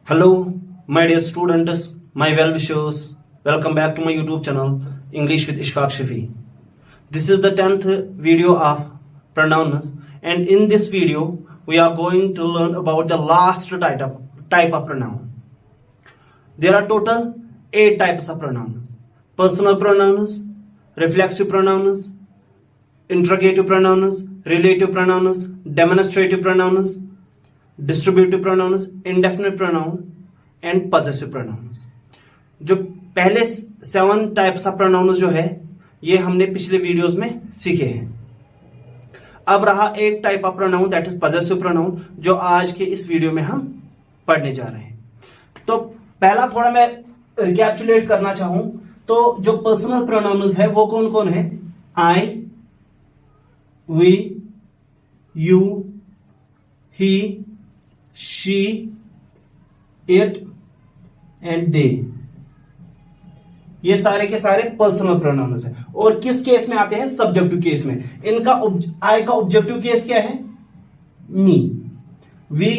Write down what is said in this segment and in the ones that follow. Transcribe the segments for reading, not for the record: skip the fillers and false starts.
Hello, my dear students, my well-wishers. Welcome back to my YouTube channel, English with Ishfaq Shafi. This is the 10th video of pronouns, and in this video, we are going to learn about the last type of pronoun. There are total 8 types of pronouns: personal pronouns, reflexive pronouns, interrogative pronouns, relative pronouns, demonstrative pronouns, distributive pronouns, indefinite pronoun and possessive pronouns. जो पहले 7 types of pronouns जो है ये हमने पिछले videos में सीखे हैं। अब रहा एक type of pronoun, that is possessive pronoun, जो आज के इस वीडियो में हम पढ़ने जा रहे हैं। तो पहला थोड़ा मैं रिकैप्चुलेट करना चाहूं तो जो पर्सनल प्रोनाउंस है वो कौन कौन है? I, we, you, he, she, it and they, ये सारे के सारे पर्सनल प्रोनाउंस हैं। और किस केस में आते हैं? सब्जेक्टिव केस में। इनका आई का ऑब्जेक्टिव केस क्या है? Me, we,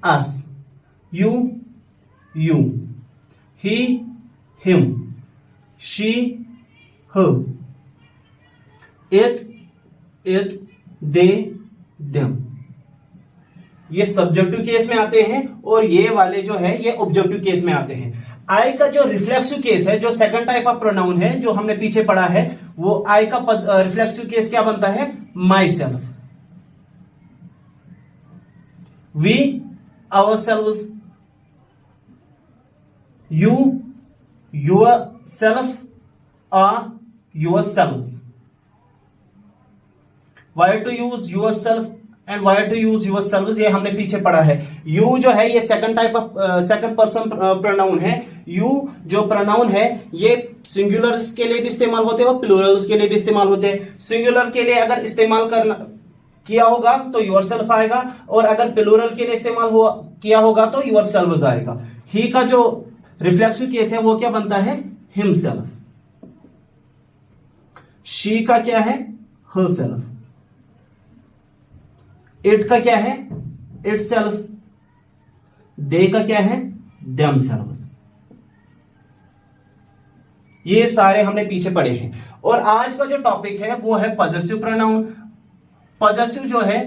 us, you, you, he, him, she, her, it, they, them. ये सब्जेक्टिव केस में आते हैं और ये वाले जो है ये ऑब्जेक्टिव केस में आते हैं। आई का जो रिफ्लेक्सिव केस है, जो सेकंड टाइप ऑफ प्रोनाउन है जो हमने पीछे पढ़ा है, वो आई का रिफ्लेक्सिव केस क्या बनता है? Myself, we, ourselves, you, yourself, are, yourselves. Why to use yourself and why to use yourselves, ये हमने पीछे पढ़ा है। यू जो है ये second type of second person pronoun है। यू जो प्रोनाउन है ये सिंगुलर्स के लिए भी इस्तेमाल होते हैं और प्लूरल्स के लिए भी इस्तेमाल होते हैं। सिंगुलर के लिए अगर इस्तेमाल किया होगा तो योर सेल्फ आएगा, और अगर प्लूरल के लिए इस्तेमाल किया होगा तो योर सेल्व्स आएगा। ही का जो रिफ्लेक्सिव केस है वो क्या बनता है? हिमसेल्फ। शी का क्या है? Her self. इट का क्या है? It self. दे का क्या है? Them selves. ये सारे हमने पीछे पढ़े हैं। और आज का जो टॉपिक है वो है पॉजेसिव प्रोनाउन। पॉजेसिव जो है,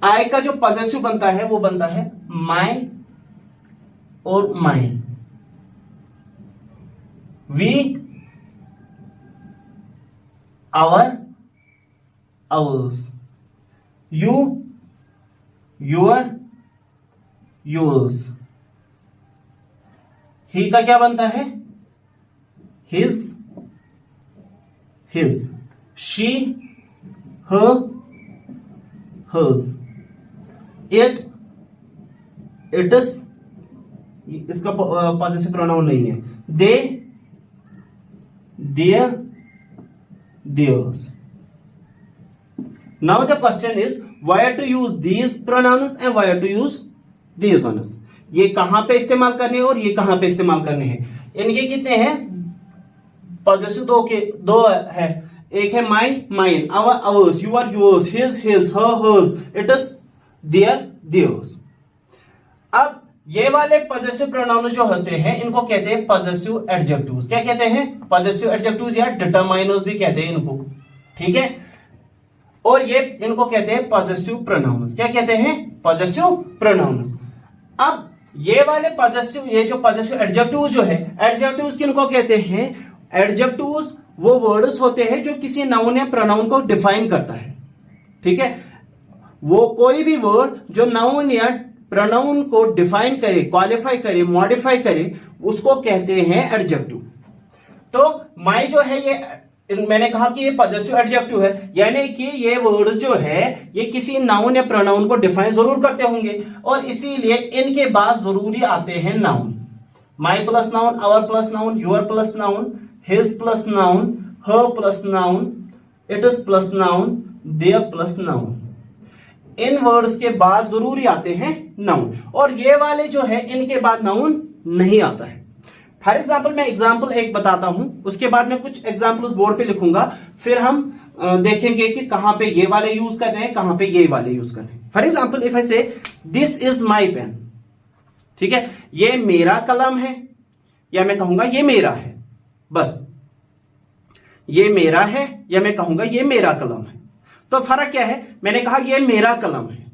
आई का जो पॉजेसिव बनता है वो बनता है माई और mine. We, our, ours, you, your, yours। he का क्या बनता है? his, his, she, her, hers, it, its, इसका पॉजेसिव प्रोनाउन नहीं है। they, their, theirs। Now the question is why to use these pronouns and why to use these ones। ये कहां पे इस्तेमाल करने हैं और ये कहां पे इस्तेमाल करने हैं। इनके कितने हैं? पॉजेसिव दो है। एक है my, mine, our, ours, your, yours, his, her, hers, its, their, theirs. अब ये वाले पॉजेसिव प्रोनाउन जो होते हैं इनको कहते हैं पॉजेसिव एडजेक्टिव्स। क्या कहते हैं? पॉजेसिव एडजेक्टिव्स या डिटरमाइनर्स भी कहते हैं इनको, ठीक है। और ये इनको कहते हैं पॉजेसिव प्रोनाउंस। क्या कहते हैं? Possessive pronouns. अब ये वाले पॉजेसिव, ये जो पॉजेसिव एडजेक्टिव्स जो है, एडजेक्टिव्स किनको कहते हैं? एडजेक्टिव्स वो वर्ड्स होते हैं जो किसी नाउन या प्रोनाउन को डिफाइन करता है, ठीक है। वो कोई भी वर्ड जो नाउन या प्रोनाउन को डिफाइन करे, क्वालिफाई करे, मॉडिफाई करे, उसको कहते हैं एडजेक्टिव। तो माई जो है ये मैंने कहा कि ये पॉजेसिव एडजेक्टिव है, यानी कि ये वर्ड्स जो है ये किसी नाउन या प्रोनाउन को डिफाइन जरूर करते होंगे और इसीलिए इनके बाद जरूरी आते हैं noun. My plus noun, our plus noun, your plus noun, his plus noun, her plus noun, its plus noun, their plus noun. इन वर्ड्स के बाद जरूरी आते हैं नाउन, और ये वाले जो है इनके बाद नाउन नहीं आता है। फॉर एग्जाम्पल मैं एग्जाम्पल एक बताता हूं, उसके बाद मैं कुछ एग्जाम्पल्स बोर्ड पे लिखूंगा, फिर हम देखेंगे कि कहां पे ये वाले यूज कर रहे हैं, कहां पे ये वाले यूज कर रहे हैं। फॉर एग्जाम्पल इफ आई से दिस इज माई पेन, ठीक है, ये मेरा कलम है, या मैं कहूंगा ये मेरा है, बस ये मेरा है, या मैं कहूंगा ये मेरा कलम है। तो फर्क क्या है, मैंने कहा ये मेरा कलम है,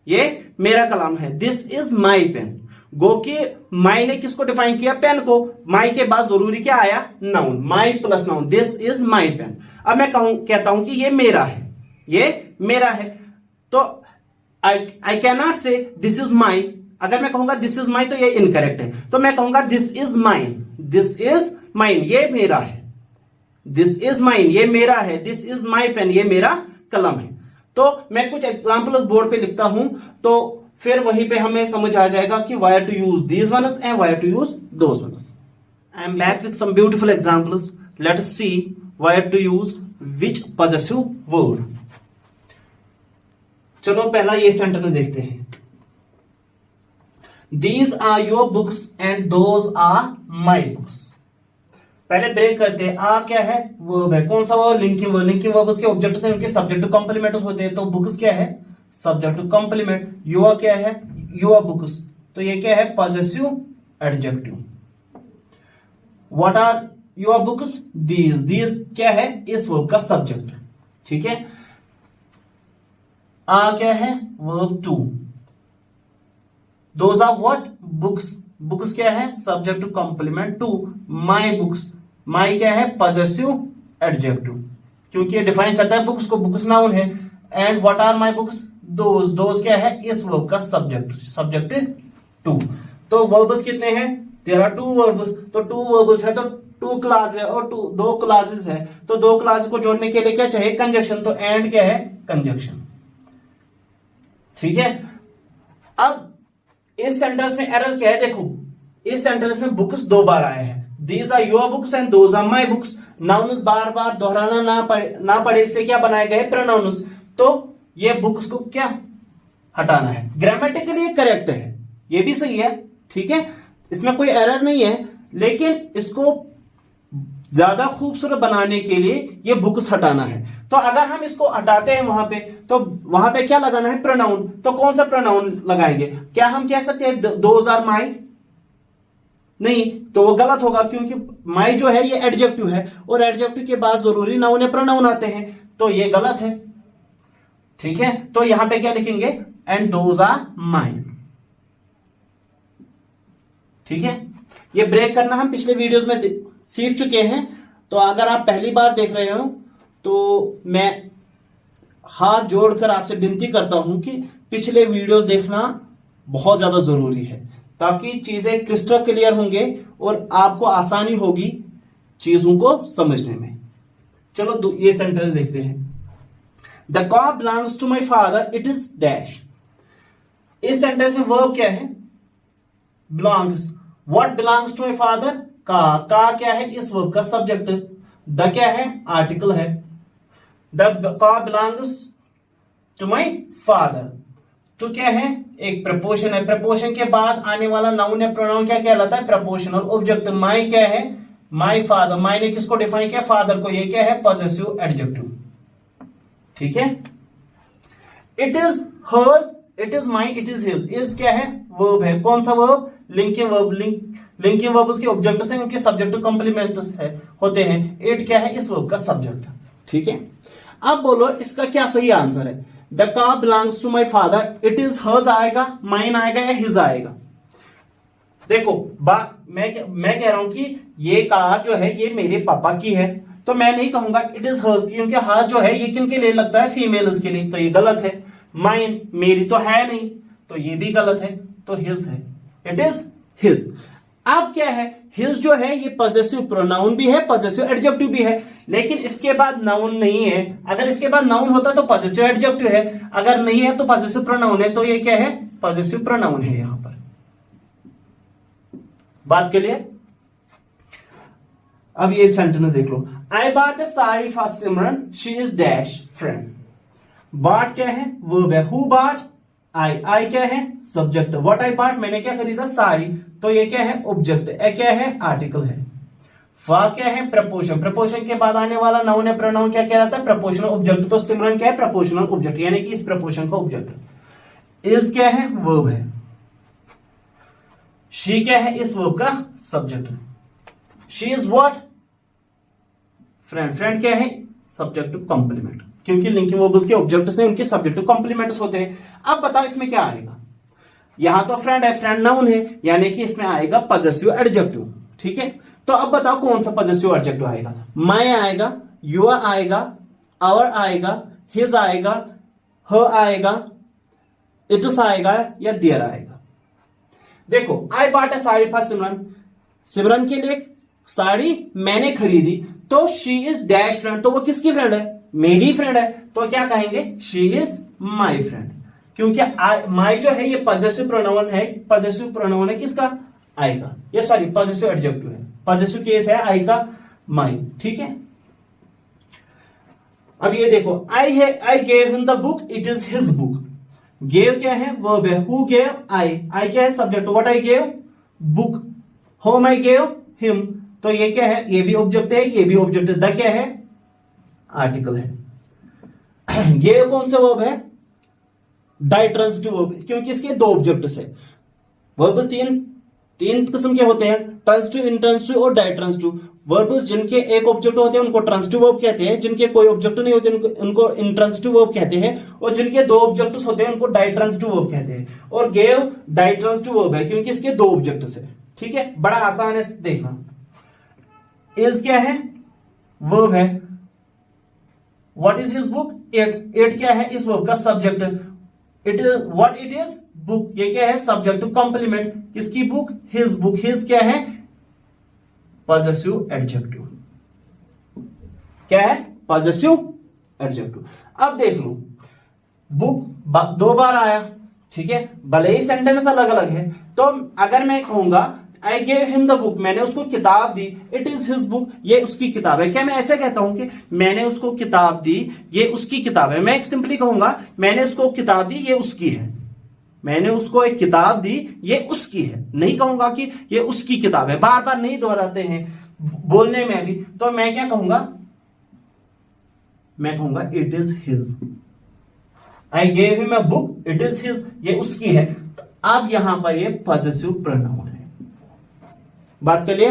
ये मेरा कलम है, दिस इज माई पेन। गो कि माई ने किसको डिफाइन किया, पेन को। माई के बाद जरूरी क्या आया, noun, my plus noun, this is my pen. अब मैं कहता हूं कि ये मेरा है, ये मेरा है, तो आई कैन नॉट से दिस इज माई। अगर मैं कहूंगा दिस इज माई तो ये इनकरेक्ट है, तो मैं कहूंगा this is mine, this is mine, ये मेरा है, दिस इज माइन, ये मेरा है, दिस इज माई पेन, ये मेरा कलम है। तो मैं कुछ एग्जाम्पल्स बोर्ड पे लिखता हूं, तो फिर वहीं पे हमें समझ आ जाएगा कि where to use these ones and where to use those ones. I am back with some beautiful examples. Let us see where to use which possessive word. चलो पहला ये सेंटेंस देखते हैं, these are your books and those are my books. पहले break करते हैं, आ क्या है, वर्ब है, कौन सा verb, linking verb. Linking verb उसके ऑब्जेक्ट्स हैं, उनके सब्जेक्ट टू कॉम्प्लीमेंट्स होते हैं, तो बुक्स क्या है, सब्जेक्ट टू कॉम्प्लीमेंट। योर क्या है, योर बुक्स, तो ये क्या है, possessive adjective. What are your books, these, these क्या है, इस वर्ब का सब्जेक्ट, ठीक है। आ क्या है, verb too. Those are what, books, books क्या है, subject to complement too. My books, my क्या है, पॉजेसिव एडजेक्टिव, क्योंकि ये डिफाइन करता है बुक्स को, बुक्स नाउन है। And what are my books, those, those क्या है, इस वर्ब का सब्जेक्ट, सब्जेक्ट टू। तो वर्ब्स कितने हैं, देयर आर टू वर्ब्स, तो टू वर्ब्स है तो टू क्लास है, और दो क्लासेस है, तो दो क्लास को जोड़ने के लिए क्या चाहिए, कंजक्शन, तो एंड क्या है, कंजक्शन, ठीक है। अब इस सेंटेंस में एरर क्या है, देखो इस सेंटेंस में बुक्स दो बार आए हैं, these are your books and those are my books. Nouns बार बार दोहराना ना पड़े इसलिए क्या बनाए गए, प्रोनाउन्स। तो ये बुक्स को क्या हटाना है, ग्रामेटिकली करेक्ट है, ये भी सही है, ठीक है, इसमें कोई एरर नहीं है, लेकिन इसको ज्यादा खूबसूरत बनाने के लिए ये बुक्स हटाना है। तो अगर हम इसको हटाते हैं वहां पे, तो वहां पे क्या लगाना है, प्रोनाउन। तो कौन सा प्रोनाउन लगाएंगे, क्या हम कह सकते हैं दोज आर माई, नहीं, तो वो गलत होगा, क्योंकि माई जो है ये एडजेक्टिव है, और एडजेक्टिव के बाद जरूरी नाउन या प्रोनाउन आते हैं, तो ये गलत है, ठीक है। तो यहां पे क्या लिखेंगे, एंड दोज आर माइन, ठीक है। ये ब्रेक करना हम पिछले वीडियोस में सीख चुके हैं, तो अगर आप पहली बार देख रहे हो तो मैं हाथ जोड़कर आपसे विनती करता हूं कि पिछले वीडियोस देखना बहुत ज्यादा जरूरी है, ताकि चीजें क्रिस्टल क्लियर होंगे और आपको आसानी होगी चीजों को समझने में। चलो ये सेंटेंस देखते हैं, the car belongs to my father, it is dash. इस सेंटेंस में वर्ब क्या है, belongs. What belongs to my father, का क्या है, इस वर्ब का सब्जेक्ट। द क्या है, आर्टिकल है। The car belongs to my father, तो क्या है, एक प्रपोशन है, प्रपोशन के बाद आने वाला नाउन या प्रोनाउन क्या कहलाता है, प्रपोशनल ऑब्जेक्ट। माई क्या है, माई फादर, माई ने किसको डिफाइन किया, फादर को, ये क्या है, पॉजेसिव एडजेक्टिव, ठीक है। It is hers, it is my, it is his, is क्या है, वर्ब है, कौन सा verb, linking verb. Linking verb उसके ऑब्जेक्ट से उनके सब्जेक्ट टू कॉम्प्लीमेंट्स है होते हैं। इट क्या है, इस वर्ब का सब्जेक्ट, ठीक है। अब बोलो इसका क्या सही आंसर है, the car belongs to my father, it is hers आएगा, माइन आएगा या हिज आएगा। देखो मैं कह रहा हूं कि ये कार जो है ये मेरे पापा की है, तो मैं नहीं कहूंगा इट इज हर्स की, क्योंकि हर्स जो है ये किनके लिए लगता है, फीमेल्स के लिए, तो ये गलत है। माइन, मेरी तो है नहीं, तो ये भी गलत है, तो हिज है, इट इज हिज। अब क्या है, हिज जो है ये पॉजेसिव प्रोनाउन भी है, पॉजेसिव एडजेक्टिव भी है, लेकिन इसके बाद नाउन नहीं है। अगर इसके बाद नाउन होता तो पॉजेसिव एडजेक्टिव है, अगर नहीं है तो पॉजेसिव प्रोनाउन है, तो ये क्या है, पॉजेसिव प्रोनाउन है। यहां पर बात के लिए अब ये सेंटेंस देख लो, I bought a sari for Simran, she is dash friend. Bought क्या है, वर्ब है, हु बॉट, आई क्या है, सब्जेक्ट। व्हाट आई बॉट, मैंने क्या खरीदा, साड़ी, तो ये क्या है, ऑब्जेक्ट। ए क्या है, आर्टिकल है। फा क्या है? प्रपोशन। प्रपोशन के बाद आने वाला नाउन है प्रोनाउन क्या कहलाता है? Proportional object. तो सिमरन क्या है? प्रपोशनल ऑब्जेक्ट, यानी कि इस प्रपोशन का ऑब्जेक्ट। इज क्या है? वर्ब है। शी क्या है? इस वर्ब का subject. She is what? Friend. Friend क्या है? सब्जेक्ट टू कॉम्प्लीमेंट, क्योंकि लिंकिंग वर्ब्स के ऑब्जेक्ट्स ने उनके सब्जेक्ट टू कॉम्प्लीमेंट्स होते हैं। अब बताओ इसमें क्या आएगा? यहां तो फ्रेंड है, फ्रेंड नाउन है, यानी कि इसमें आएगा पॉजेसिव एडजेक्टिव। ठीक है, तो अब बताओ कौन सा पॉजेसिव एडजेक्टिव आएगा? माय आएगा, योर आएगा, आवर आएगा, हिज आएगा, हर आएगा, इट्स आएगा या देयर आएगा? देखो, I bought a sari for Simran. Simran के लिए साड़ी मैंने खरीदी, तो शी इज डैश फ्रेंड। तो वो किसकी फ्रेंड है? मेरी फ्रेंड है। तो क्या कहेंगे? शी इज माई फ्रेंड, क्योंकि माई जो है ये पॉजेसिव प्रोनाउन है। पॉजेसिव प्रोनाउन है किसका? आई का। ये सॉरी पॉजेसिव एडजेक्टिव है, पॉजेसिव केस है आई का, माई। ठीक है, अब ये देखो, I gave him the book, it is his book. Gave क्या है? वर्ब है। Who gave? आई क्या है? Subject. What I gave? Book. Whom I gave him, तो ये क्या है? ये भी ऑब्जेक्ट है, ये भी ऑब्जेक्ट है। द क्या है? आर्टिकल है। गेव कौन सा वर्ब है? डाइट्रांजिटिव वर्ब, क्योंकि इसके दो ऑब्जेक्ट्स है। वर्ब्स तीन किस्म के होते हैं, ट्रांजिटिव, इंट्रांजिटिव और डाइट्रांजिटिव। वर्ब्स जिनके एक ऑब्जेक्ट होते हैं उनको ट्रांजिटिव वर्ब कहते हैं, जिनके कोई ऑब्जेक्ट नहीं होते उनको इंट्रांजिटिव वर्ब कहते हैं, और जिनके दो ऑब्जेक्ट्स होते हैं उनको डाइट्रांजिटिव वर्ब कहते हैं। और गेव डाइट्रांजिटिव वर्ब है, क्योंकि इसके दो ऑब्जेक्ट्स है। ठीक है, बड़ा आसान है देखना। इज क्या है? वर्ब है। What is his book? It क्या है? इस वर्ब का subject. It is what it is? Book. ये क्या है? Subject to complement. किसकी बुक? His book. हिज क्या है? Possessive adjective. क्या है? Possessive adjective. अब देख लो, बुक दो बार आया, ठीक है, भले ही सेंटेंस अलग अलग है। तो अगर मैं कहूंगा आई गेव हिम द बुक, मैंने उसको किताब दी, इट इज हिज बुक, ये उसकी किताब है। क्या मैं ऐसे कहता हूं कि मैंने उसको किताब दी, ये उसकी किताब है? मैं सिंपली कहूंगा मैंने उसको किताब दी, ये उसकी है। मैंने उसको एक किताब दी, ये उसकी है। नहीं कहूंगा कि ये उसकी किताब है, बार बार नहीं दोहराते हैं बोलने में भी। तो मैं क्या कहूंगा? मैं कहूंगा it is his. I gave him a book, it is his, ये उसकी है। तो अब यहां पर ये पॉजेसिव प्रोनाउन है। बात कर लिए?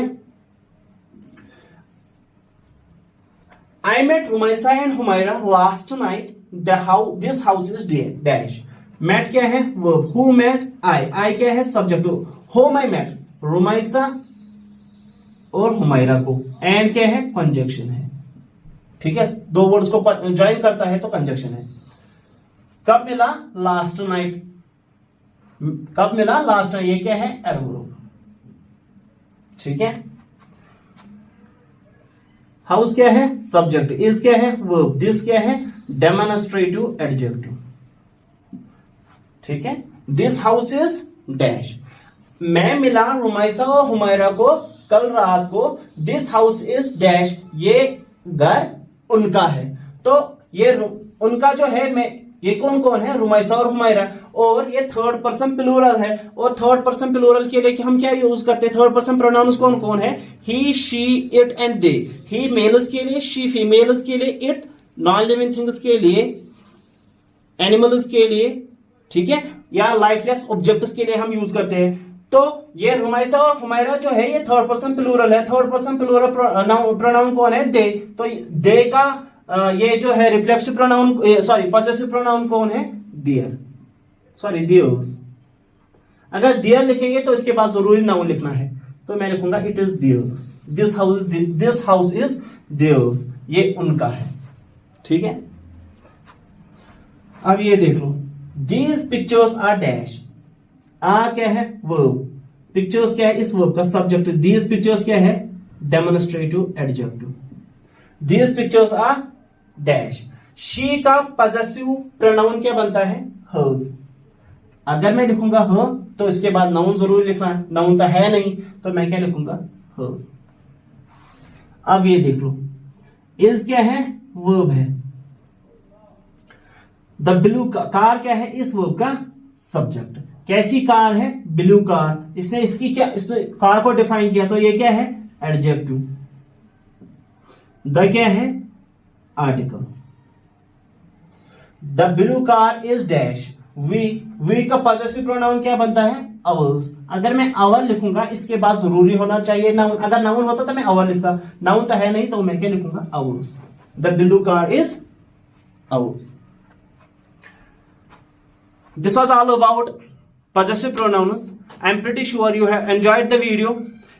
I met Rumaisa and Humaira last night, this house is dash. Met क्या है? वर्ब। Who met? आई क्या है? Subject. Whom I met Rumaisa और हुमैरा को। एंड क्या है? कंजक्शन है। ठीक है, दो वर्ड्स को ज्वाइन करता है तो कंजक्शन है। कब मिला? Last night. कब मिला? Last night. ये क्या है? एडवर्ब। ठीक है, हाउस क्या है? सब्जेक्ट। इज क्या है? वर्ब। दिस क्या है? Demonstrative adjective. ठीक है, दिस हाउस इज डैश। मैं मिला रुमैसा और हुमैरा को कल रात को, दिस हाउस इज डैश, ये घर उनका है। तो ये उनका जो है, मैं ये कौन कौन है? रुमैसा और हुमैरा। और ये थर्ड पर्सन प्लूरल है, और थर्ड पर्सन प्लूरल के लिए हम क्या यूज करते हैं? थर्ड पर्सन प्रोनाउंस कौन कौन है? He, she, it and they. He males के लिए, शी फीमेल्स के लिए, इट नॉन लिविंग थिंग्स के लिए, एनिमल्स के लिए, ठीक है, या लाइफलेस ऑब्जेक्ट्स के लिए हम यूज करते हैं। तो ये रुमैसा और हुमैरा जो है ये थर्ड पर्सन प्लूरल है। थर्ड पर्सन प्लूरल प्रोनाउन कौन है? दे। तो दे का ये जो है reflexive pronoun, sorry possessive pronoun कौन है? Their, sorry theirs. अगर देयर लिखेंगे तो इसके बाद जरूरी नाउन लिखना है, तो मैं लिखूंगा it is theirs. This house is theirs, ये उनका है। ठीक है, अब ये देख लो, दीज पिक्चर्स आर डैश। आ क्या है? वर्ब। पिक्चर्स क्या है? इस वर्ब का सब्जेक्ट। दीज पिक्चर्स क्या है? Demonstrative adjective. These pictures are dash. She का पॉजेसिव प्रोनाउन क्या बनता है? हर्स। अगर मैं लिखूंगा ह तो इसके बाद नाउन जरूर लिखना है, नाउन तो है नहीं, तो मैं क्या लिखूंगा? हर्स। अब ये देख लो, इज क्या है? वर्ब है। द ब्लू कार क्या है? इस वर्ब का सब्जेक्ट। कैसी कार है? Blue car. इसने कार को डिफाइन किया, तो ये क्या है? एडजेक्टिव। द क्या है? Article. The blue car is dash. We का पॉजेसिव प्रोनाउन क्या बनता है? अवर्स। अगर मैं अवर लिखूंगा इसके बाद जरूरी होना चाहिए नाउन। अगर नाउन होता तो मैं अवर लिखता, नाउन तो है नहीं तो मैं क्या लिखूंगा? Ours. The blue car is ours. This was all about possessive pronouns. I'm pretty sure you have enjoyed the video.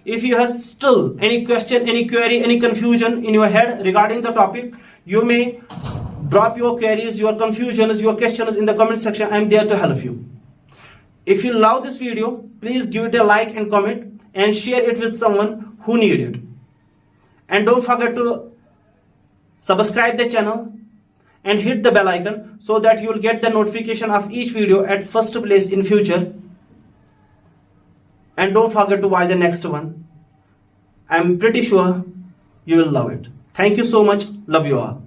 If you have still any question, any query, any confusion in your head regarding the topic, you may drop your queries, your confusions, your questions in the comment section. I'm there to help you. If you love this video, please give it a like and comment and share it with someone who need it. And don't forget to subscribe the channel and hit the bell icon so that you will get the notification of each video at first place in future. And don't forget to watch the next one. I'm pretty sure you will love it. Thank you so much. Love you all.